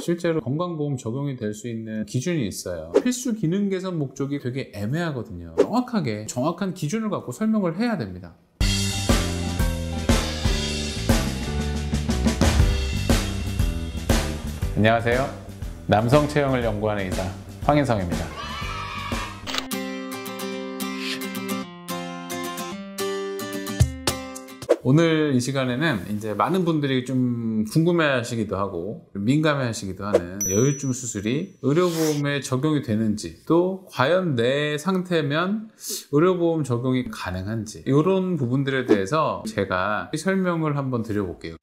실제로 건강보험 적용이 될 수 있는 기준이 있어요. 필수 기능 개선 목적이 되게 애매하거든요. 명확하게 정확한 기준을 갖고 설명을 해야 됩니다. 안녕하세요. 남성 체형을 연구하는 의사 황인성입니다. 오늘 이 시간에는 이제 많은 분들이 좀 궁금해 하시기도 하고 민감해 하시기도 하는 여유증 수술이 의료보험에 적용이 되는지, 또 과연 내 상태면 의료보험 적용이 가능한지, 이런 부분들에 대해서 제가 설명을 한번 드려볼게요.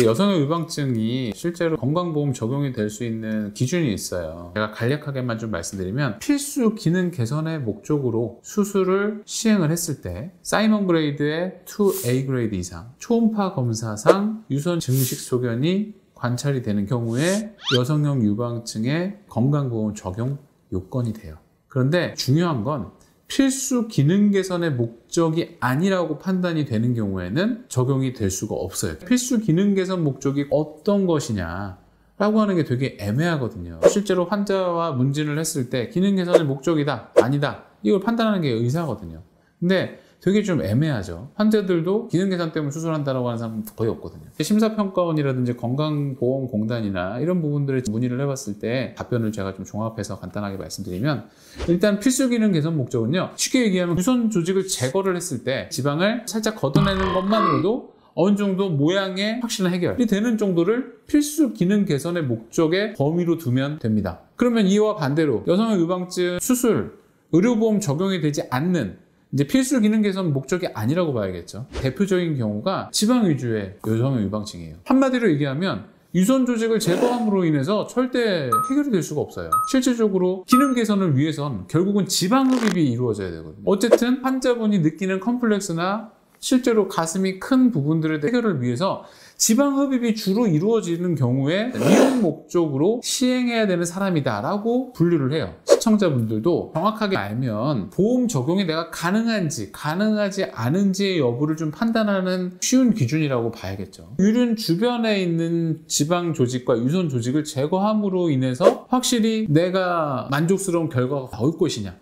여성의 유방증이 실제로 건강보험 적용이 될 수 있는 기준이 있어요. 제가 간략하게만 좀 말씀드리면, 필수 기능 개선의 목적으로 수술을 시행을 했을 때 사이먼 그레이드의 2A 그레이드 이상, 초음파 검사상 유선 증식 소견이 관찰이 되는 경우에 여성형 유방증의 건강보험 적용 요건이 돼요. 그런데 중요한 건 필수 기능 개선의 목적이 아니라고 판단이 되는 경우에는 적용이 될 수가 없어요. 필수 기능 개선 목적이 어떤 것이냐 라고 하는 게 되게 애매하거든요. 실제로 환자와 문진을 했을 때 기능 개선의 목적이다, 아니다, 이걸 판단하는 게 의사거든요. 근데 되게 좀 애매하죠. 환자들도 기능 개선 때문에 수술한다고 하는 사람은 거의 없거든요. 심사평가원이라든지 건강보험공단이나 이런 부분들을 문의를 해봤을 때 답변을 제가 좀 종합해서 간단하게 말씀드리면, 일단 필수 기능 개선 목적은요, 쉽게 얘기하면 유선 조직을 제거를 했을 때 지방을 살짝 걷어내는 것만으로도 어느 정도 모양의 확실한 해결이 되는 정도를 필수 기능 개선의 목적의 범위로 두면 됩니다. 그러면 이와 반대로 여성의 유방증 수술, 의료보험 적용이 되지 않는 이제 필수 기능 개선 목적이 아니라고 봐야겠죠. 대표적인 경우가 지방 위주의 여성의 유방증이에요. 한마디로 얘기하면 유선 조직을 제거함으로 인해서 절대 해결이 될 수가 없어요. 실질적으로 기능 개선을 위해선 결국은 지방 흡입이 이루어져야 되거든요. 어쨌든 환자분이 느끼는 컴플렉스나 실제로 가슴이 큰 부분들의 해결을 위해서 지방 흡입이 주로 이루어지는 경우에 미용 목적으로 시행해야 되는 사람이다 라고 분류를 해요. 시청자분들도 정확하게 알면 보험 적용이 내가 가능한지 가능하지 않은지의 여부를 좀 판단하는 쉬운 기준이라고 봐야겠죠. 유륜 주변에 있는 지방 조직과 유선 조직을 제거함으로 인해서 확실히 내가 만족스러운 결과가 나올 것이냐,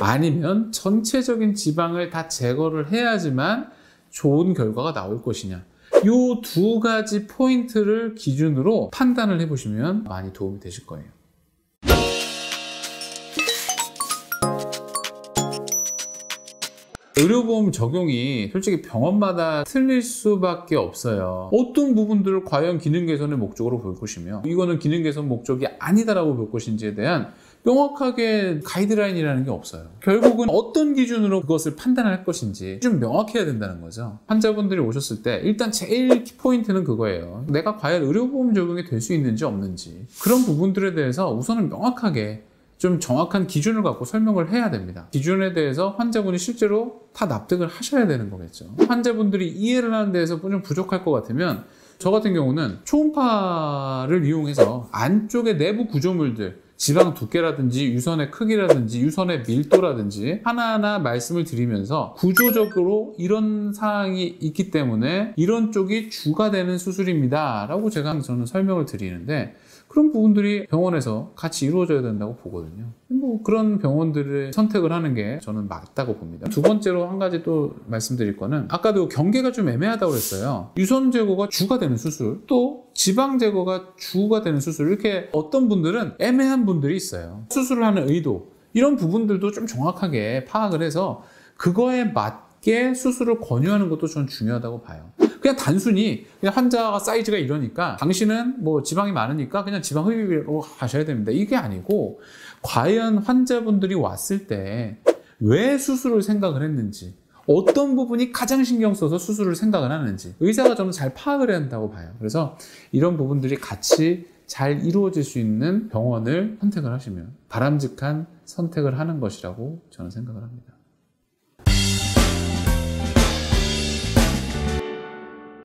아니면 전체적인 지방을 다 제거를 해야지만 좋은 결과가 나올 것이냐, 이 두 가지 포인트를 기준으로 판단을 해보시면 많이 도움이 되실 거예요. 의료보험 적용이 솔직히 병원마다 틀릴 수밖에 없어요. 어떤 부분들을 과연 기능 개선의 목적으로 볼 것이며, 이거는 기능 개선 목적이 아니다라고 볼 것인지에 대한 명확하게 가이드라인이라는 게 없어요. 결국은 어떤 기준으로 그것을 판단할 것인지 좀 명확해야 된다는 거죠. 환자분들이 오셨을 때 일단 제일 키포인트는 그거예요. 내가 과연 의료보험 적용이 될 수 있는지 없는지, 그런 부분들에 대해서 우선은 명확하게 좀 정확한 기준을 갖고 설명을 해야 됩니다. 기준에 대해서 환자분이 실제로 다 납득을 하셔야 되는 거겠죠. 환자분들이 이해를 하는 데에서 좀 부족할 것 같으면, 저 같은 경우는 초음파를 이용해서 안쪽의 내부 구조물들, 지방 두께라든지 유선의 크기라든지 유선의 밀도라든지 하나하나 말씀을 드리면서 구조적으로 이런 사항이 있기 때문에 이런 쪽이 주가 되는 수술입니다 라고 저는 설명을 드리는데, 그런 부분들이 병원에서 같이 이루어져야 된다고 보거든요. 뭐 그런 병원들을 선택을 하는 게 저는 맞다고 봅니다. 두 번째로 한 가지 또 말씀드릴 거는, 아까도 경계가 좀 애매하다고 그랬어요. 유선 제거가 주가 되는 수술, 또 지방 제거가 주가 되는 수술, 이렇게 어떤 분들은 애매한 분들이 있어요. 수술을 하는 의도, 이런 부분들도 좀 정확하게 파악을 해서 그거에 맞게 수술을 권유하는 것도 저는 중요하다고 봐요. 그냥 단순히 그냥 환자가 사이즈가 이러니까 당신은 뭐 지방이 많으니까 그냥 지방 흡입으로 하셔야 됩니다, 이게 아니고, 과연 환자분들이 왔을 때 왜 수술을 생각을 했는지, 어떤 부분이 가장 신경 써서 수술을 생각을 하는지 의사가 저는 잘 파악을 해야 한다고 봐요. 그래서 이런 부분들이 같이 잘 이루어질 수 있는 병원을 선택을 하시면 바람직한 선택을 하는 것이라고 저는 생각을 합니다.